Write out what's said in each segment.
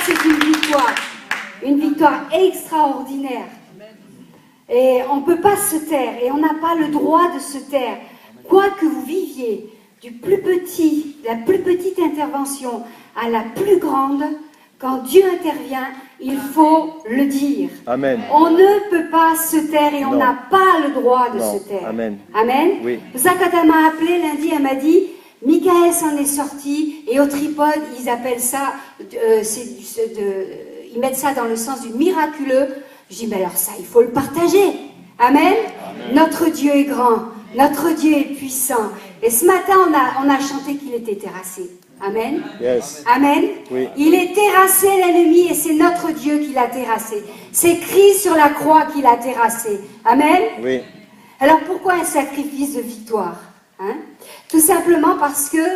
c'est une victoire extraordinaire. Et on ne peut pas se taire, et on n'a pas le droit de se taire. Quoi que vous viviez, de la plus petite intervention à la plus grande, quand Dieu intervient, il faut le dire. Amen. On ne peut pas se taire et on n'a pas le droit de se taire. Amen. Amen. Oui. C'est pour ça, quand elle m'a appelé lundi, elle m'a dit, Michael s'en est sorti, et au tripode, ils appellent ça, ils mettent ça dans le sens du miraculeux. Je dis, mais alors ça, il faut le partager. Amen. Amen. Notre Dieu est grand, notre Dieu est puissant. Et ce matin, on a chanté qu'il était terrassé. Amen. Yes. Amen. Oui. Il est terrassé, l'ennemi, et c'est notre Dieu qui l'a terrassé. C'est Christ sur la croix qui l'a terrassé. Amen. Oui. Alors pourquoi un sacrifice de victoire, hein? Tout simplement parce que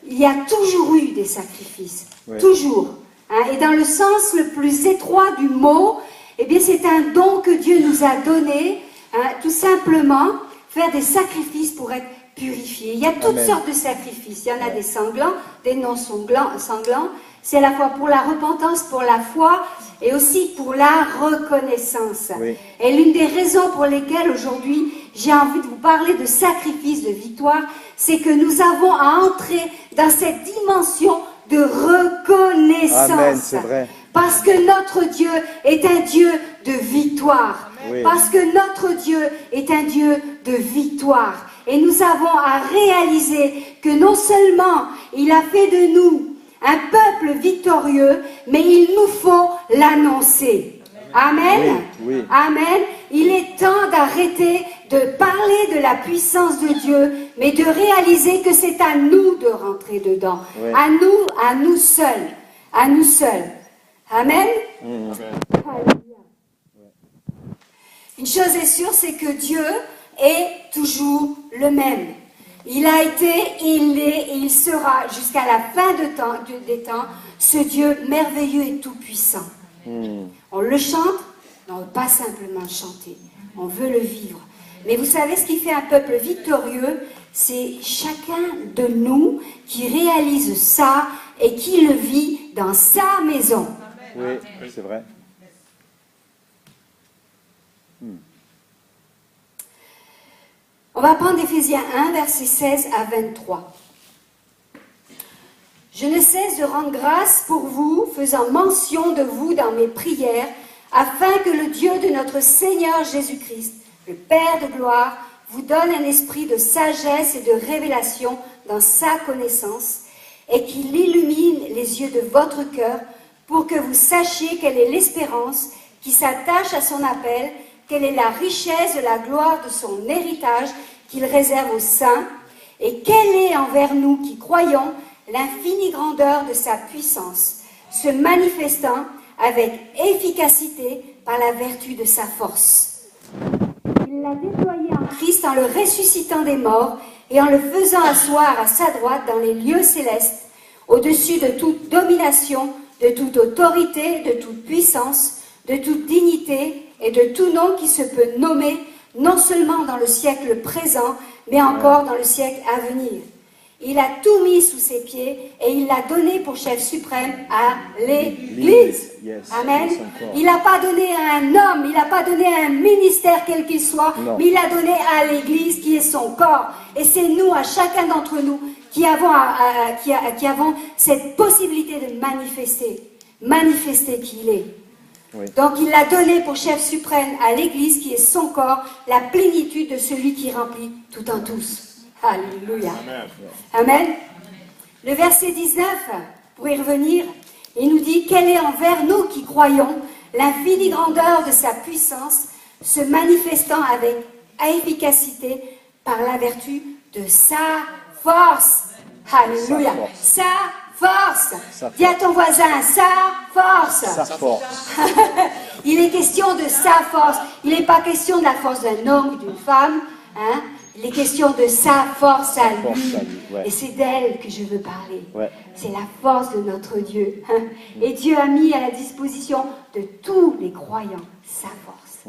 il y a toujours eu des sacrifices. Oui. Toujours. Hein? Et dans le sens le plus étroit du mot, eh bien c'est un don que Dieu nous a donné, hein? Tout simplement faire des sacrifices pour être purifié. Il y a toutes sortes de sacrifices. Il y en a des sanglants, des non sanglants. C'est à la fois pour la repentance, pour la foi et aussi pour la reconnaissance. Oui. Et l'une des raisons pour lesquelles aujourd'hui j'ai envie de vous parler de sacrifice de victoire, c'est que nous avons à entrer dans cette dimension de reconnaissance. Amen, c'est vrai. Parce que notre Dieu est un Dieu de victoire. Oui. Parce que notre Dieu est un Dieu de victoire. Et nous avons à réaliser que non seulement il a fait de nous un peuple victorieux, mais il nous faut l'annoncer. Amen. Oui, oui. Amen. Il est temps d'arrêter de parler de la puissance de Dieu, mais de réaliser que c'est à nous de rentrer dedans. Oui. À nous seuls. À nous seuls. Amen. Une chose est sûre, c'est que Dieu est toujours le même. Il a été, il est et il sera jusqu'à la fin des temps ce Dieu merveilleux et tout-puissant. On le chante, mais on ne veut pas simplement chanter, on veut le vivre. Mais vous savez ce qui fait un peuple victorieux, c'est chacun de nous qui réalise ça et qui le vit dans sa maison. Oui, c'est vrai. On va prendre Éphésiens 1, versets 16 à 23. Je ne cesse de rendre grâce pour vous, faisant mention de vous dans mes prières, afin que le Dieu de notre Seigneur Jésus-Christ, le Père de gloire, vous donne un esprit de sagesse et de révélation dans sa connaissance, et qu'il illumine les yeux de votre cœur, pour que vous sachiez quelle est l'espérance qui s'attache à son appel, quelle est la richesse de la gloire de son héritage qu'il réserve aux saints, et quelle est envers nous qui croyons l'infinie grandeur de sa puissance, se manifestant avec efficacité par la vertu de sa force. Il l'a déployé en Christ en le ressuscitant des morts et en le faisant asseoir à sa droite dans les lieux célestes, au-dessus de toute domination, de toute autorité, de toute puissance, de toute dignité et de tout nom qui se peut nommer, non seulement dans le siècle présent, mais encore dans le siècle à venir. Il a tout mis sous ses pieds et il l'a donné pour chef suprême à l'Église. Yes. Amen. Il n'a pas donné à un homme, il n'a pas donné à un ministère quel qu'il soit, non. Mais il a donné à l'Église qui est son corps. Et c'est nous, à chacun d'entre nous, qui avons cette possibilité de manifester qui il est. Oui. Donc il l'a donné pour chef suprême à l'Église qui est son corps, la plénitude de celui qui remplit tout en tous. Alléluia. Amen. Amen. Le verset 19, pour y revenir, il nous dit « Quelle est envers nous qui croyons l'infinie grandeur de sa puissance, se manifestant avec efficacité par la vertu de sa force. » Alléluia. Sa force. Dis à ton voisin, sa force. Sa force. Il est question de sa force. Il n'est pas question de la force d'un homme ou d'une femme. Hein? Il est question de sa force à lui. Ouais. Et c'est d'elle que je veux parler. Ouais. C'est la force de notre Dieu. Hein? Et Dieu a mis à la disposition de tous les croyants sa force.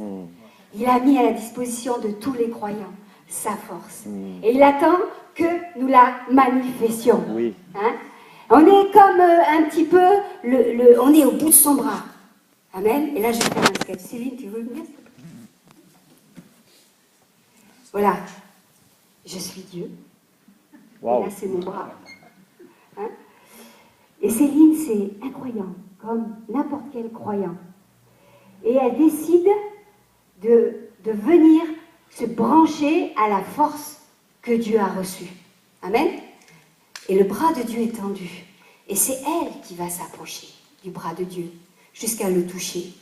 Il a mis à la disposition de tous les croyants sa force. Et il attend que nous la manifestions. Oui. Hein? On est comme un petit peu, on est au bout de son bras. Amen. Et là, je vais faire un sketch. Céline, tu veux venir? Voilà. Je suis Dieu. Wow. Et là, c'est mon bras. Hein? Et Céline, c'est incroyant, comme n'importe quel croyant. Et elle décide de venir se brancher à la force que Dieu a reçue. Amen. Et le bras de Dieu est tendu. Et c'est elle qui va s'approcher du bras de Dieu jusqu'à le toucher.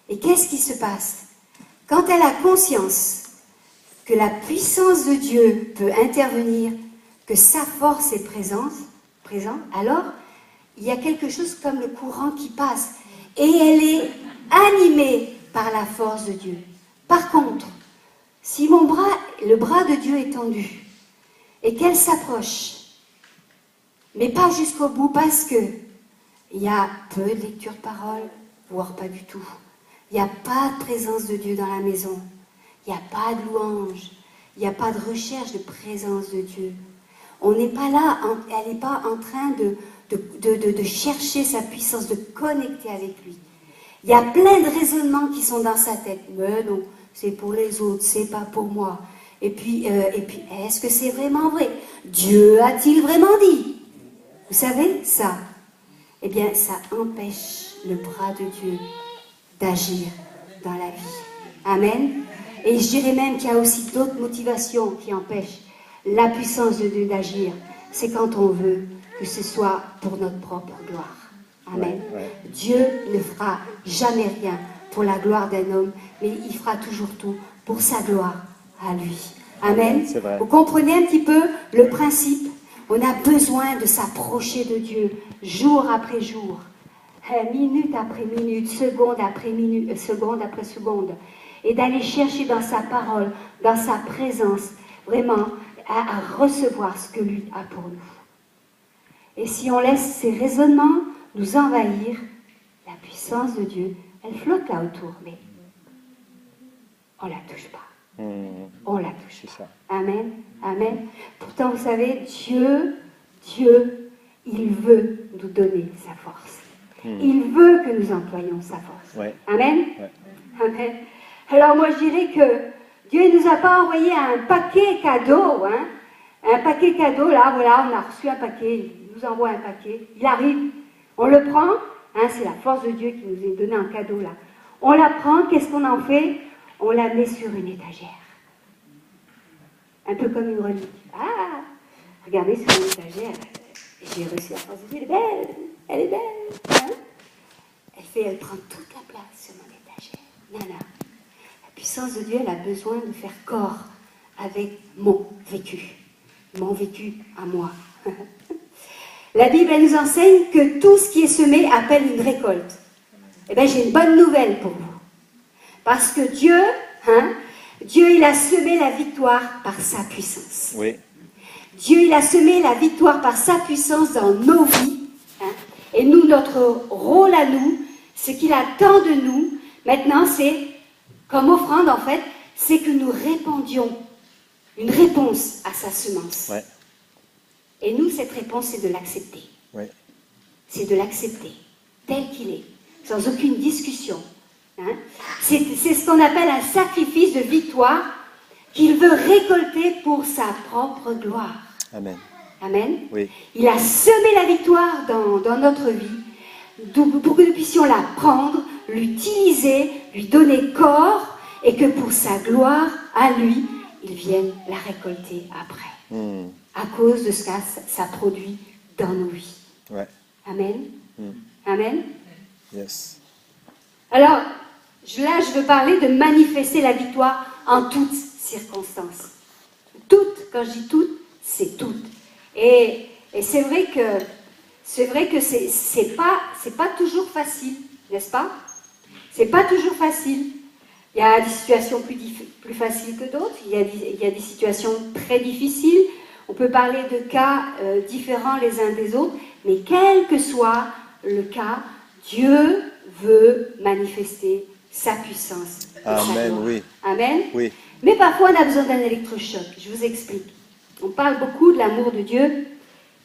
Et qu'est-ce qui se passe? Quand elle a conscience que la puissance de Dieu peut intervenir, que sa force est présente, alors il y a quelque chose comme le courant qui passe. Et elle est animée par la force de Dieu. Par contre, si le bras de Dieu est tendu, et qu'elle s'approche, mais pas jusqu'au bout parce que il y a peu de lecture de parole, voire pas du tout. Il n'y a pas de présence de Dieu dans la maison. Il n'y a pas de louange. Il n'y a pas de recherche de présence de Dieu. On n'est pas là, elle n'est pas en train de chercher sa puissance, de connecter avec lui. Il y a plein de raisonnements qui sont dans sa tête. Mais non, c'est pour les autres, c'est pas pour moi. Et puis est-ce que c'est vraiment vrai? Dieu a-t-il vraiment dit? Vous savez, ça, eh bien, ça empêche le bras de Dieu d'agir dans la vie. Amen. Et je dirais même qu'il y a aussi d'autres motivations qui empêchent la puissance de Dieu d'agir. C'est quand on veut que ce soit pour notre propre gloire. Amen. Ouais. Dieu ne fera jamais rien pour la gloire d'un homme, mais il fera toujours tout pour sa gloire à lui. Amen. C'est vrai. Vous comprenez un petit peu le principe? On a besoin de s'approcher de Dieu jour après jour, minute après minute, seconde après seconde, et d'aller chercher dans sa parole, dans sa présence, vraiment à recevoir ce que lui a pour nous. Et si on laisse ces raisonnements nous envahir, la puissance de Dieu, elle flotte là autour, mais on ne la touche pas. On la touche pas. Amen. Amen. Pourtant, vous savez, Dieu, il veut nous donner sa force. Il veut que nous employions sa force. Ouais. Amen. Ouais. Amen. Alors moi, je dirais que Dieu ne nous a pas envoyé un paquet cadeau. Hein? Un paquet cadeau, là, voilà, on a reçu un paquet. Il nous envoie un paquet. Il arrive. On le prend. Hein, c'est la force de Dieu qui nous a donné un cadeau, là. On la prend. Qu'est-ce qu'on en fait? On la met sur une étagère. Un peu comme une relique. Ah, regardez sur une étagère. J'ai reçu la force de Dieu. Elle est belle. Elle est belle. Hein? Elle prend toute la place sur mon étagère. Non, non. La puissance de Dieu, elle a besoin de faire corps avec mon vécu à moi. La Bible, elle nous enseigne que tout ce qui est semé appelle une récolte. Eh bien, j'ai une bonne nouvelle pour vous. Parce que Dieu, il a semé la victoire par sa puissance. Oui. Dieu, il a semé la victoire par sa puissance dans nos vies. Et nous, notre rôle à nous, ce qu'il attend de nous, maintenant, c'est, comme offrande en fait, c'est que nous répandions une réponse à sa semence. Ouais. Et nous, cette réponse, c'est de l'accepter. Ouais. C'est de l'accepter tel qu'il est, sans aucune discussion. Hein? C'est ce qu'on appelle un sacrifice de victoire qu'il veut récolter pour sa propre gloire. Amen. Amen. Oui. Il a semé la victoire dans notre vie pour que nous puissions la prendre, l'utiliser, lui donner corps et que pour sa gloire, à lui, il vienne la récolter après. À cause de ce que ça produit dans nos vies. Ouais. Amen. Amen. Yes. Alors, là, je veux parler de manifester la victoire en toutes circonstances. Toutes, quand je dis toutes, c'est toutes. Et c'est vrai que c'est pas toujours facile, n'est-ce pas? C'est pas toujours facile. Il y a des situations plus faciles que d'autres. Il y a des situations très difficiles. On peut parler de cas différents les uns des autres. Mais quel que soit le cas, Dieu veut manifester sa puissance. Amen, oui. Amen. Oui. Mais parfois, on a besoin d'un électrochoc. Je vous explique. On parle beaucoup de l'amour de Dieu.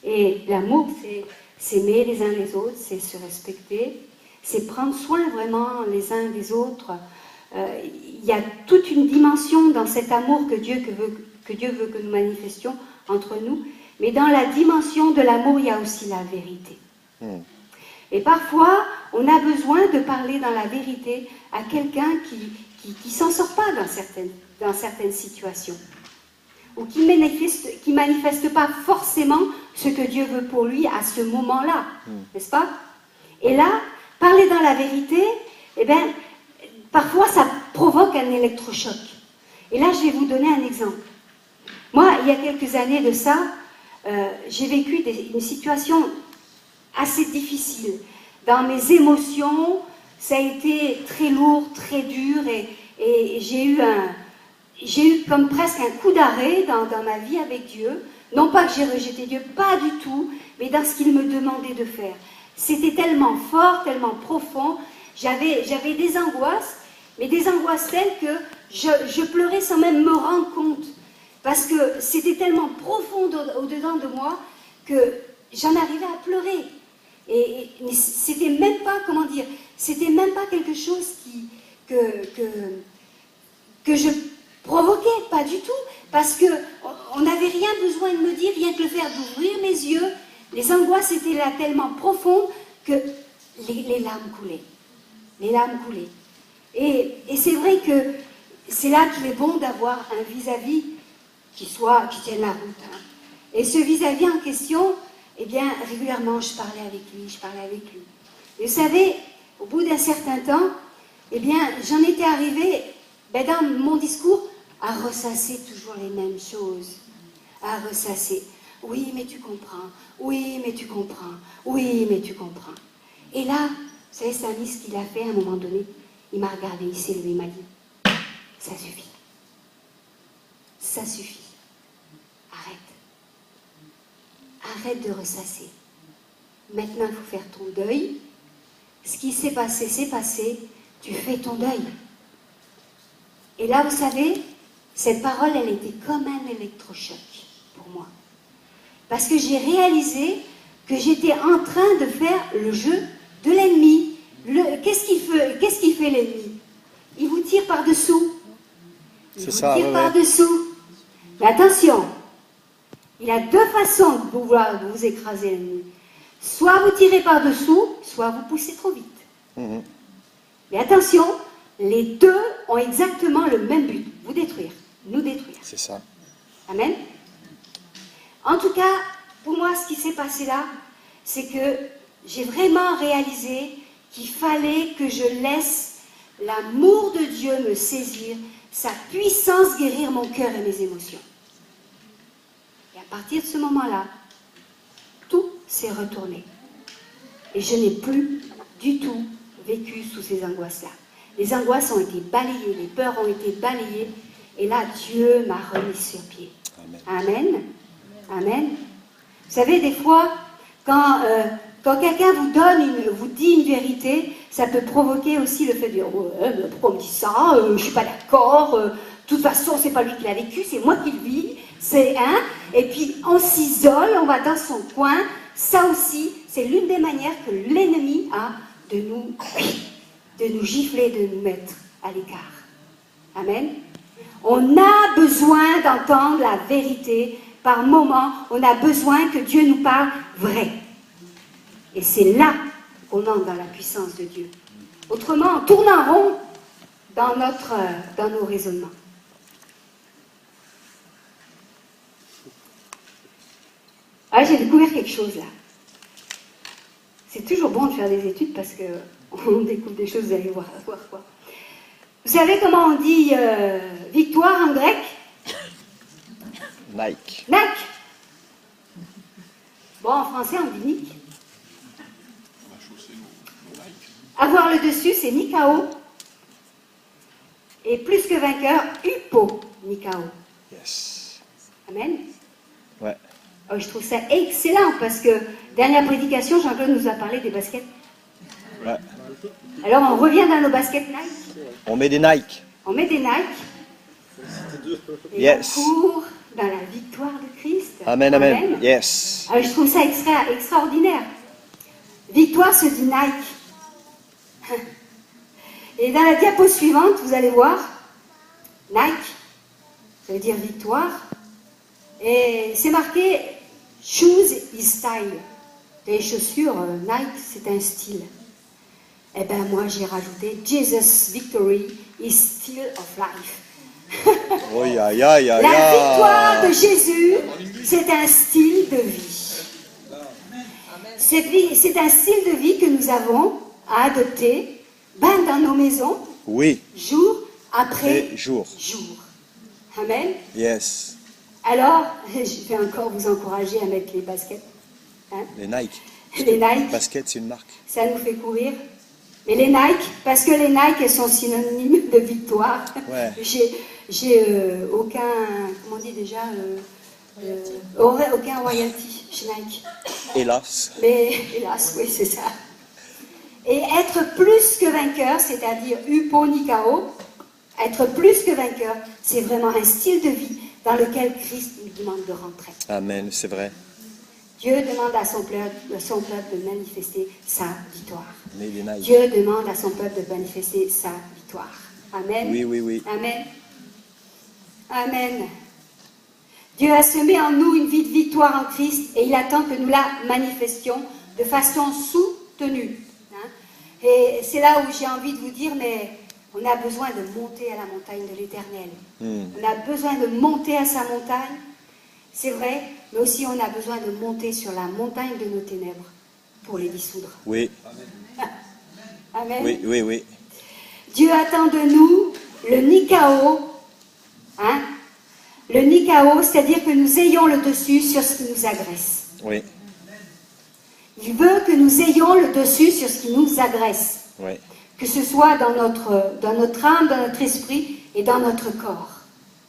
Et l'amour, c'est s'aimer les uns les autres, c'est se respecter, c'est prendre soin vraiment les uns des autres. Il y a toute une dimension dans cet amour que Dieu veut que nous manifestions entre nous. Mais dans la dimension de l'amour, il y a aussi la vérité. Et parfois, on a besoin de parler dans la vérité à quelqu'un qui s'en sort pas dans certaines situations. Ou qui manifeste pas forcément ce que Dieu veut pour lui à ce moment-là. N'est-ce pas? Et là, parler dans la vérité, eh bien, parfois ça provoque un électrochoc. Et là, je vais vous donner un exemple. Moi, il y a quelques années de ça, j'ai vécu une situation assez difficile. Dans mes émotions, ça a été très lourd, très dur, et j'ai eu comme presque un coup d'arrêt dans ma vie avec Dieu. Non pas que j'ai rejeté Dieu, pas du tout, mais dans ce qu'il me demandait de faire. C'était tellement fort, tellement profond. J'avais des angoisses, mais des angoisses telles que je pleurais sans même me rendre compte. Parce que c'était tellement profond au-dedans de moi que j'en arrivais à pleurer. Mais c'était même pas, comment dire, c'était même pas quelque chose que je provoquais, pas du tout. Parce qu'on n'avait rien besoin de me dire, rien que le faire d'ouvrir mes yeux. Les angoisses étaient là tellement profondes que les larmes coulaient. Les larmes coulaient. Et c'est vrai que c'est là qu'il est bon d'avoir un vis-à-vis qui tienne la route. Hein. Et ce vis-à-vis en question, eh bien, régulièrement, je parlais avec lui. Et vous savez, au bout d'un certain temps, eh bien, j'en étais arrivée, dans mon discours, à ressasser toujours les mêmes choses. À ressasser. Oui, mais tu comprends. Oui, mais tu comprends. Oui, mais tu comprends. Et là, vous savez, Samy, ce qu'il a fait à un moment donné, il m'a regardé, il s'est levé, il m'a dit, ça suffit. Ça suffit. Arrête. Arrête de ressasser. Maintenant, il faut faire ton deuil. Ce qui s'est passé, c'est passé. Tu fais ton deuil. Et là, vous savez, cette parole, elle était comme un électrochoc pour moi. Parce que j'ai réalisé que j'étais en train de faire le jeu de l'ennemi. Qu'est-ce qu'il fait l'ennemi? Il vous tire par-dessous. Il vous tire par-dessous. Mais attention, il a deux façons de pouvoir vous écraser l'ennemi. Soit vous tirez par-dessous, soit vous poussez trop vite. Mais attention, les deux ont exactement le même but, vous détruire, nous détruire. C'est ça. Amen. En tout cas, pour moi, ce qui s'est passé là, c'est que j'ai vraiment réalisé qu'il fallait que je laisse l'amour de Dieu me saisir, sa puissance guérir mon cœur et mes émotions. Et à partir de ce moment-là, tout s'est retourné. Et je n'ai plus du tout vécu sous ces angoisses-là. Les angoisses ont été balayées, les peurs ont été balayées, et là, Dieu m'a remis sur pied. Amen. Amen. Amen. Vous savez, des fois, quand quelqu'un vous dit une vérité, ça peut provoquer aussi le fait de dire ouais, mais pourquoi on me dit ça, je ne suis pas d'accord, de toute façon, c'est pas lui qui l'a vécu, c'est moi qui le vis, et puis on s'isole, on va dans son coin. Ça aussi, c'est l'une des manières que l'ennemi a de nous gifler, de nous mettre à l'écart. Amen. On a besoin d'entendre la vérité. Par moments, on a besoin que Dieu nous parle vrai. Et c'est là qu'on entre dans la puissance de Dieu. Autrement, on tourne en rond dans nos raisonnements. Ah, j'ai découvert quelque chose là. C'est toujours bon de faire des études parce qu'on découvre des choses, vous allez voir quoi. Vous savez comment on dit victoire en grec? Nike. Nike. Bon, en français, on dit Nick. Avoir le dessus, c'est Nikao. Et plus que vainqueur, Hypo Nikao. Yes. Amen. Ouais. Oh, je trouve ça excellent parce que dernière prédication, Jean-Claude nous a parlé des baskets. Ouais. Alors, on revient dans nos baskets Nike. On met des Nike. On met des Nike. Et Yes. on court dans la victoire de Christ. Amen, amen. Yes. Alors, je trouve ça extraordinaire. Victoire se dit Nike. Et dans la diapo suivante, vous allez voir, Nike, ça veut dire victoire. Et c'est marqué Shoes is style. Les chaussures Nike, c'est un style. Eh bien, moi, j'ai rajouté Jesus' victory is still of life. Oh, ya, ya, ya, La ya. victoire de Jésus, c'est un style de vie. C'est un style de vie que nous avons à adopter dans nos maisons, Oui. jour après Et jour. jour. Amen. Yes. Alors, je vais encore vous encourager à mettre les baskets. Hein, Les Nike. les Nike, Basket, c'est une marque. ça nous fait courir. Mais les Nike, parce que les Nike, elles sont synonymes de victoire. Ouais. J'ai aucun, comment on dit déjà, aucun royalty chez Nike. Hélas. Mais hélas, oui, c'est ça. Et être plus que vainqueur, c'est-à-dire uponikao, être plus que vainqueur, c'est vraiment un style de vie dans lequel Christ nous demande de rentrer. Amen, c'est vrai. Dieu demande à son peuple de manifester sa victoire. Mais les Nike. Dieu demande à son peuple de manifester sa victoire. Amen. Oui, oui, oui. Amen. Amen. Dieu a semé en nous une vie de victoire en Christ et il attend que nous la manifestions de façon soutenue. Hein. Et c'est là où j'ai envie de vous dire, mais on a besoin de monter à la montagne de l'Éternel. On a besoin de monter à sa montagne, c'est vrai, mais aussi on a besoin de monter sur la montagne de nos ténèbres pour les dissoudre. Oui. Amen. Oui, oui, oui. Dieu attend de nous le Nikao, hein? Le Nikao, c'est-à-dire que nous ayons le dessus sur ce qui nous agresse. Oui. Il veut que nous ayons le dessus sur ce qui nous agresse, Oui. que ce soit dans notre âme, dans notre esprit et dans notre corps.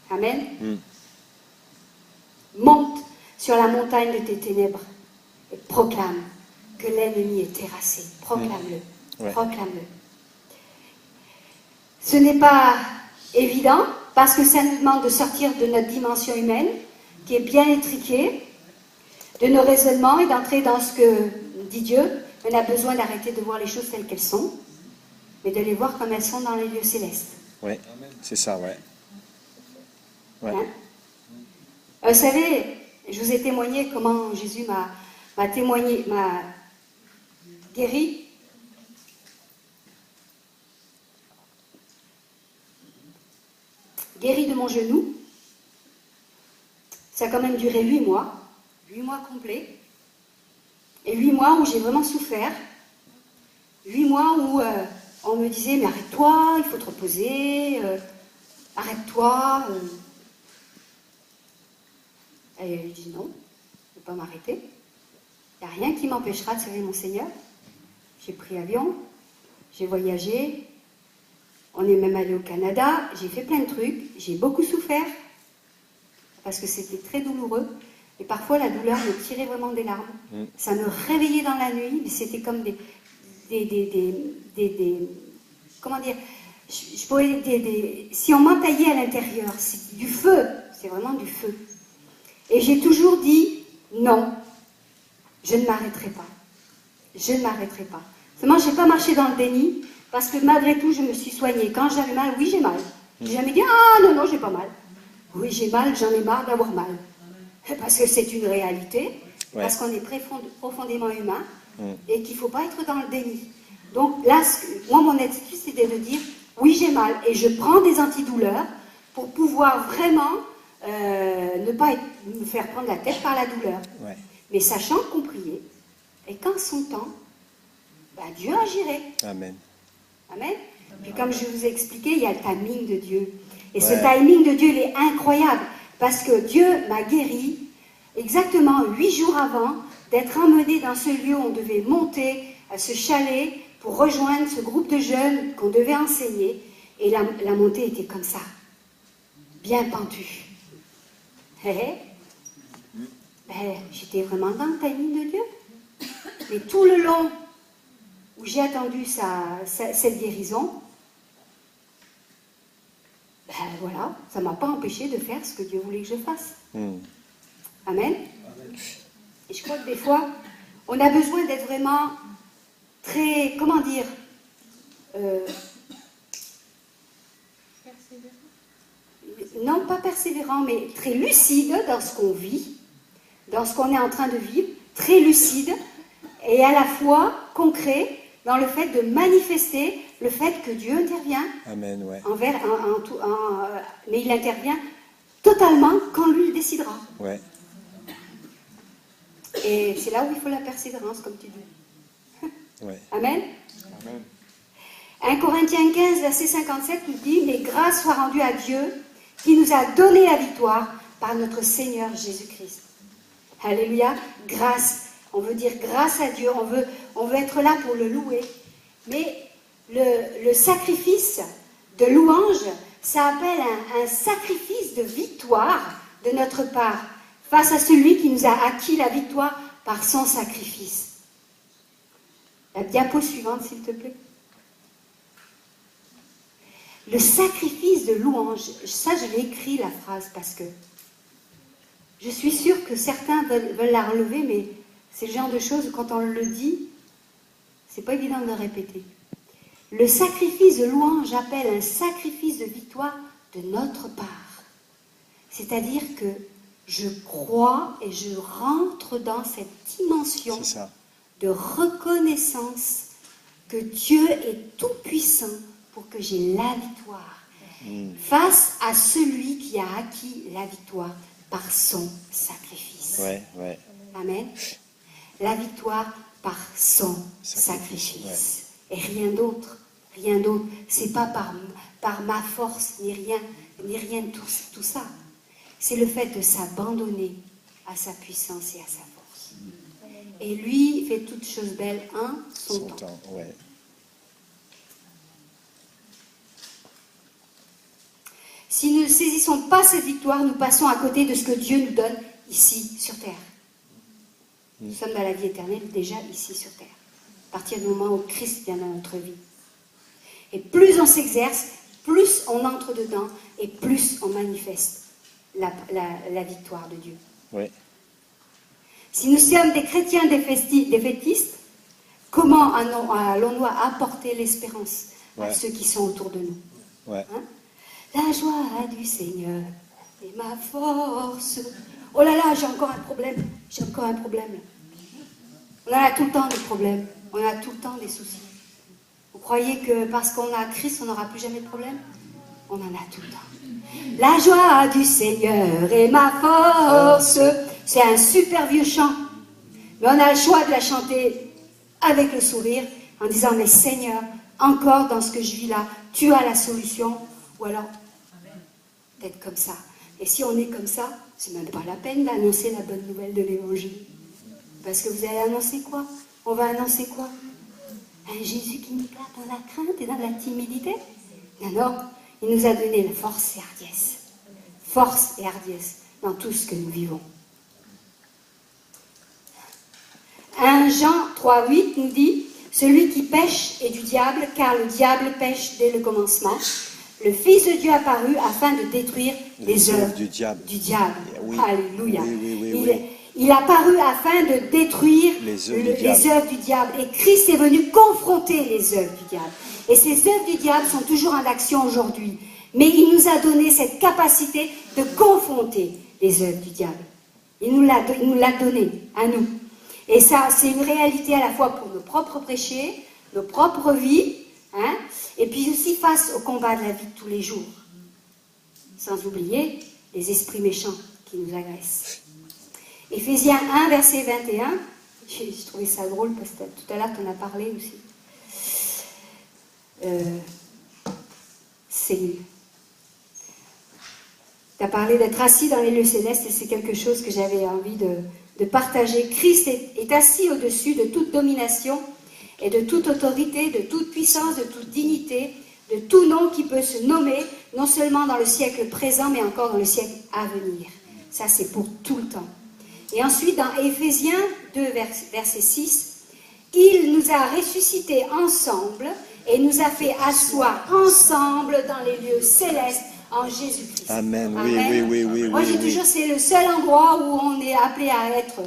Amen. Monte sur la montagne de tes ténèbres et proclame que l'ennemi est terrassé. Proclame-le. Ouais. Proclame-le. Ce n'est pas évident parce que ça nous demande de sortir de notre dimension humaine qui est bien étriquée, de nos raisonnements et d'entrer dans ce que dit Dieu. On a besoin d'arrêter de voir les choses telles qu'elles sont, mais de les voir comme elles sont dans les lieux célestes. Oui. C'est ça, ouais. Ouais. Hein? Vous savez, je vous ai témoigné comment Jésus m'a guéri. Guéri de mon genou. Ça a quand même duré 8 mois. 8 mois complets. Et 8 mois où j'ai vraiment souffert. 8 mois où on me disait, mais arrête-toi, il faut te reposer, arrête-toi. Et je dis non, je ne vais pas m'arrêter. Il n'y a rien qui m'empêchera de servir mon Seigneur. J'ai pris avion, j'ai voyagé, on est même allé au Canada, j'ai fait plein de trucs, j'ai beaucoup souffert, parce que c'était très douloureux, et parfois la douleur me tirait vraiment des larmes. Ça me réveillait dans la nuit, mais c'était comme comment dire, je pourrais si on m'entaillait à l'intérieur, c'est du feu, c'est vraiment du feu. Et j'ai toujours dit, non, je ne m'arrêterai pas. Je ne m'arrêterai pas. Seulement, je n'ai pas marché dans le déni, parce que malgré tout, je me suis soignée. Quand j'avais mal, oui, j'ai mal. J'ai jamais dit, ah non, non, j'ai pas mal. Oui, j'ai mal, j'en ai marre d'avoir mal. Parce que c'est une réalité, parce qu'on est profondément humain, et qu'il ne faut pas être dans le déni. Donc là, moi, mon attitude, c'était de dire, oui, j'ai mal, et je prends des antidouleurs pour pouvoir vraiment ne pas me faire prendre la tête par la douleur. Ouais. Mais sachant qu'on priait, et qu'en son temps, Dieu agirait. Amen. Amen. Puis comme je vous ai expliqué, il y a le timing de Dieu. Et ce Ouais. timing de Dieu, il est incroyable. Parce que Dieu m'a guéri exactement 8 jours avant d'être emmené dans ce lieu où on devait monter à ce chalet pour rejoindre ce groupe de jeunes qu'on devait enseigner. Et la montée était comme ça, bien pentue. J'étais vraiment dans le timing de Dieu. Mais tout le long où j'ai attendu cette guérison, voilà, ça ne m'a pas empêché de faire ce que Dieu voulait que je fasse. Mm. Amen. Et je crois que des fois, on a besoin d'être vraiment très, comment dire, non pas persévérant, mais très lucide dans ce qu'on vit, dans ce qu'on est en train de vivre, très lucide, et à la fois concret dans le fait de manifester le fait que Dieu intervient. Amen, ouais. Mais il intervient totalement quand lui le décidera. Ouais. Et c'est là où il faut la persévérance, comme tu dis. Ouais. Amen. Amen. 1 Corinthiens 15, verset 57 nous dit « Mais grâce soit rendue à Dieu qui nous a donné la victoire par notre Seigneur Jésus-Christ. » Alléluia. Grâce. On veut dire grâce à Dieu. On veut être là pour le louer. Mais le sacrifice de louange, ça appelle un sacrifice de victoire de notre part face à celui qui nous a acquis la victoire par son sacrifice. La diapo suivante, s'il te plaît. Le sacrifice de louange, ça je l'ai écrit la phrase parce que je suis sûre que certains veulent la relever, mais c'est le genre de choses, quand on le dit, c'est pas évident de le répéter. Le sacrifice de louange appelle un sacrifice de victoire de notre part. C'est-à-dire que je crois et je rentre dans cette dimension de reconnaissance que Dieu est tout-puissant pour que j'ai la victoire face à celui qui a acquis la victoire par son sacrifice. Ouais, ouais. Amen. La victoire par son sacrifice. Ouais. Et rien d'autre. Rien d'autre. C'est pas par ma force, ni rien de tout ça. C'est le fait de s'abandonner à sa puissance et à sa force. Et lui fait toutes choses belles en son temps. Ouais. Si nous ne saisissons pas cette victoire, nous passons à côté de ce que Dieu nous donne ici, sur terre. Nous sommes dans la vie éternelle déjà ici sur terre, à partir du moment où Christ vient dans notre vie. Et plus on s'exerce, plus on entre dedans et plus on manifeste la victoire de Dieu. Oui. Si nous sommes des chrétiens défaitistes, comment allons-nous apporter l'espérance à ceux qui sont autour de nous? Ouais. Hein? La joie du Seigneur est ma force. Oh là là, j'ai encore un problème. On a tout le temps des problèmes. On a tout le temps des soucis. Vous croyez que parce qu'on a Christ, on n'aura plus jamais de problème? On en a tout le temps. La joie du Seigneur est ma force. C'est un super vieux chant. Mais on a le choix de la chanter avec le sourire, en disant, mais Seigneur, encore dans ce que je vis là, tu as la solution. Ou alors, d'être comme ça. Et si on est comme ça, c'est même pas la peine d'annoncer la bonne nouvelle de l'évangile. Parce que vous allez annoncer quoi? On va annoncer quoi? Un Jésus qui nous garde dans la crainte et dans la timidité? Non, il nous a donné la force et hardiesse. Force et hardiesse dans tout ce que nous vivons. 1 Jean 3,8 nous dit, celui qui pêche est du diable, car le diable pêche dès le commencement. Le Fils de Dieu apparut afin de détruire les œuvres du diable. Oui. Alléluia. Oui. Il apparut afin de détruire les œuvres du diable. Et Christ est venu confronter les œuvres du diable. Et ces œuvres du diable sont toujours en action aujourd'hui. Mais il nous a donné cette capacité de confronter les œuvres du diable. Il nous l'a donné à nous. Et ça, c'est une réalité à la fois pour nos propres péchés, nos propres vies, hein, et puis aussi face au combat de la vie de tous les jours. Sans oublier les esprits méchants qui nous agressent. Éphésiens 1, verset 21, j'ai trouvé ça drôle parce que tout à l'heure tu en as parlé aussi. Tu as parlé d'être assis dans les lieux célestes et c'est quelque chose que j'avais envie de partager. Christ est assis au-dessus de toute domination et de toute autorité, de toute puissance, de toute dignité, de tout nom qui peut se nommer, non seulement dans le siècle présent, mais encore dans le siècle à venir. Ça, c'est pour tout le temps. Et ensuite, dans Éphésiens 2, verset 6, il nous a ressuscités ensemble et nous a fait asseoir ensemble dans les lieux célestes en Jésus-Christ. Amen. Amen. Oui. Moi, j'ai toujours, c'est le seul endroit où on est appelé à être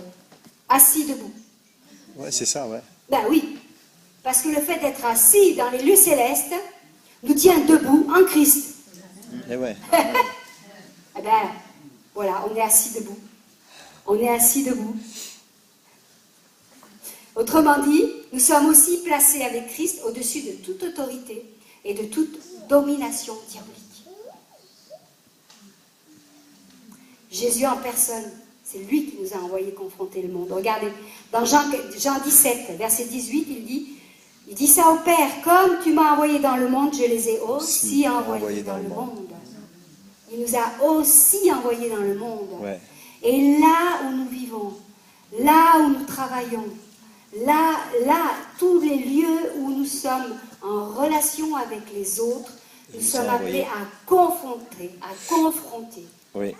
assis debout. Ouais, c'est ça, ouais. Ben oui, parce que le fait d'être assis dans les lieux célestes nous tient debout en Christ. Et ouais. Eh ben, voilà, on est assis debout. On est assis debout. Autrement dit, nous sommes aussi placés avec Christ au-dessus de toute autorité et de toute domination diabolique. Jésus en personne, c'est lui qui nous a envoyé confronter le monde. Regardez, dans Jean 17, verset 18, il dit ça au Père, comme tu m'as envoyé dans le monde, je les ai aussi envoyés dans le monde. Il nous a aussi envoyés dans le monde. Ouais. Et là où nous vivons, là où nous travaillons, là, tous les lieux où nous sommes en relation avec les autres, nous sommes appelés à confronter, Oui,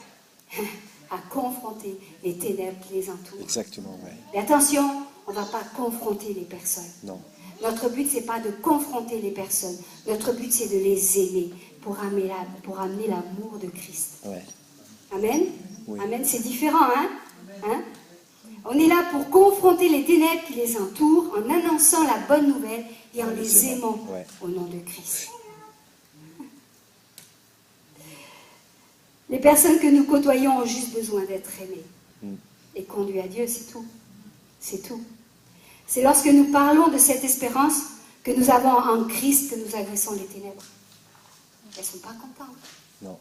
à confronter les ténèbres qui les entourent. exactement, ouais. Mais attention, on ne va pas confronter les personnes. Non. Notre but, ce n'est pas de confronter les personnes. Notre but, c'est de les aimer pour amener l'amour de Christ. Ouais. Amen. Oui. Amen, c'est différent, hein? On est là pour confronter les ténèbres qui les entourent en annonçant la bonne nouvelle et en les aimant ouais. au nom de Christ. Les personnes que nous côtoyons ont juste besoin d'être aimées et conduites à Dieu, c'est tout. C'est tout. C'est lorsque nous parlons de cette espérance que nous avons en Christ que nous agressons les ténèbres. Elles ne sont pas contentes. Non.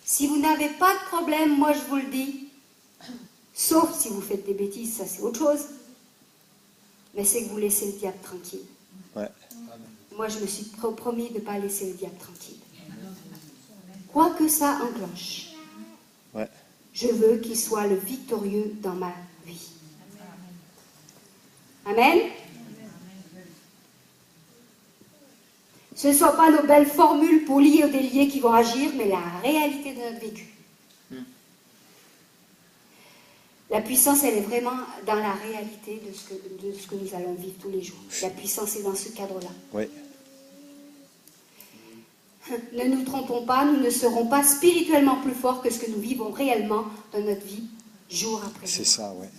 Si vous n'avez pas de problème, moi je vous le dis, sauf si vous faites des bêtises, ça c'est autre chose, mais c'est que vous laissez le diable tranquille. Ouais. Moi je me suis promis de ne pas laisser le diable tranquille. Quoi que ça enclenche, Ouais. je veux qu'il soit le victorieux dans ma vie. Amen. Ce ne sont pas nos belles formules polies ou déliées qui vont agir, mais la réalité de notre vécu. La puissance, elle est vraiment dans la réalité de ce que nous allons vivre tous les jours. La puissance est dans ce cadre-là. Oui. Ne nous trompons pas, nous ne serons pas spirituellement plus forts que ce que nous vivons réellement dans notre vie, jour après jour. C'est ça, ouais.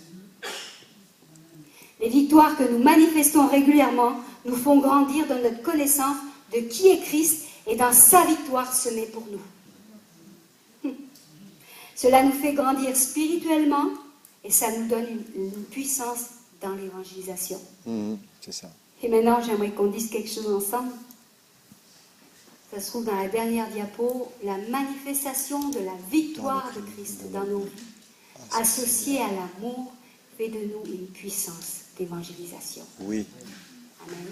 Les victoires que nous manifestons régulièrement nous font grandir dans notre connaissance de qui est Christ et dans sa victoire semée pour nous. Cela nous fait grandir spirituellement et ça nous donne une puissance dans l'évangélisation. C'est ça. Et maintenant, j'aimerais qu'on dise quelque chose ensemble. Ça se trouve dans la dernière diapo, la manifestation de la victoire de Christ dans nos vies, associée à l'amour, fait de nous une puissance d'évangélisation. Oui. Amen.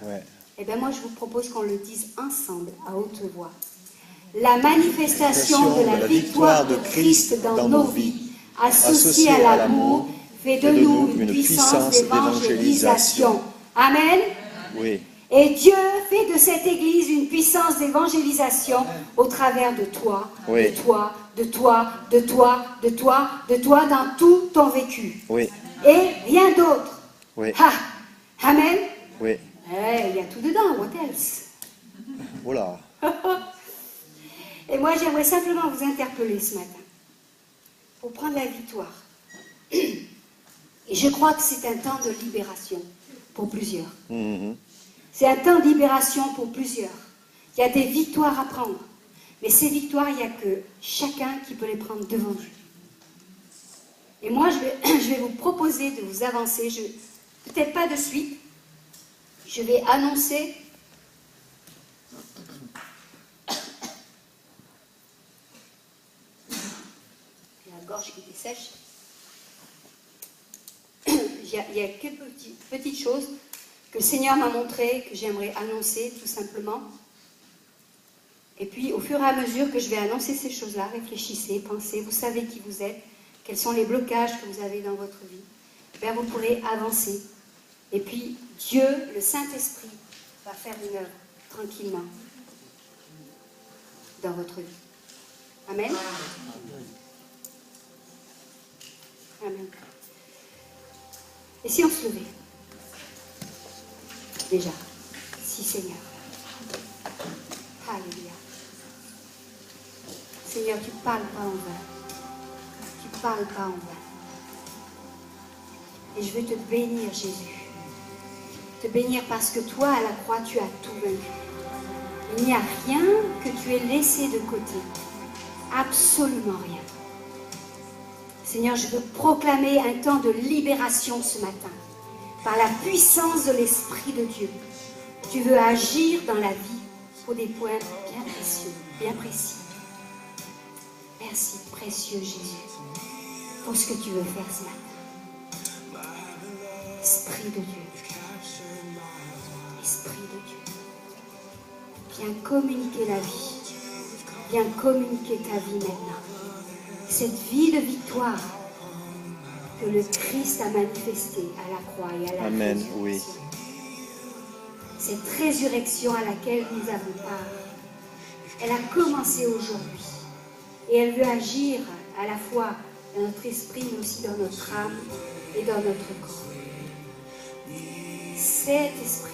Ouais. Eh bien, moi, je vous propose qu'on le dise ensemble, à haute voix. La manifestation de la victoire de Christ dans nos vies, associée à l'amour, fait de nous une puissance d'évangélisation. Amen. Oui. Et Dieu fait de cette Église une puissance d'évangélisation au travers de toi, Oui. de toi, de toi, de toi, de toi, de toi, dans tout ton vécu. Oui. Et rien d'autre. Oui. Ha! Amen. Oui. Il y a tout dedans, what else? Voilà. Et moi, j'aimerais simplement vous interpeller ce matin pour prendre la victoire. Et je crois que c'est un temps de libération pour plusieurs. C'est un temps de libération pour plusieurs. Il y a des victoires à prendre. Mais ces victoires, il n'y a que chacun qui peut les prendre devant Dieu. Et moi, je vais vous proposer de vous avancer. Peut-être pas de suite. Je vais annoncer... La gorge qui dessèche. Il y a quelques petites choses que le Seigneur m'a montré, que j'aimerais annoncer tout simplement. Et puis, au fur et à mesure que je vais annoncer ces choses-là, réfléchissez, pensez, vous savez qui vous êtes, quels sont les blocages que vous avez dans votre vie. Bien, vous pourrez avancer. Et puis, Dieu, le Saint-Esprit, va faire une œuvre tranquillement dans votre vie. Amen. Amen. Et si on se levait? Déjà. Si, Seigneur. Alléluia. Seigneur, tu ne parles pas en vain. Tu ne parles pas en vain. Et je veux te bénir, Jésus. Te bénir parce que toi, à la croix, tu as tout vaincu. Il n'y a rien que tu aies laissé de côté. Absolument rien. Seigneur, je veux proclamer un temps de libération ce matin. Par la puissance de l'Esprit de Dieu. Tu veux agir dans la vie pour des points bien précieux, bien précis. Merci, précieux Jésus, pour ce que tu veux faire ce matin. Esprit de Dieu. Esprit de Dieu. Viens communiquer la vie. Viens communiquer ta vie maintenant. Cette vie de victoire que le Christ a manifestée à la croix et à la Amen, résurrection. oui. Cette résurrection à laquelle nous avons part, elle a commencé aujourd'hui. Et elle veut agir à la fois dans notre esprit, mais aussi dans notre âme et dans notre corps. Cet esprit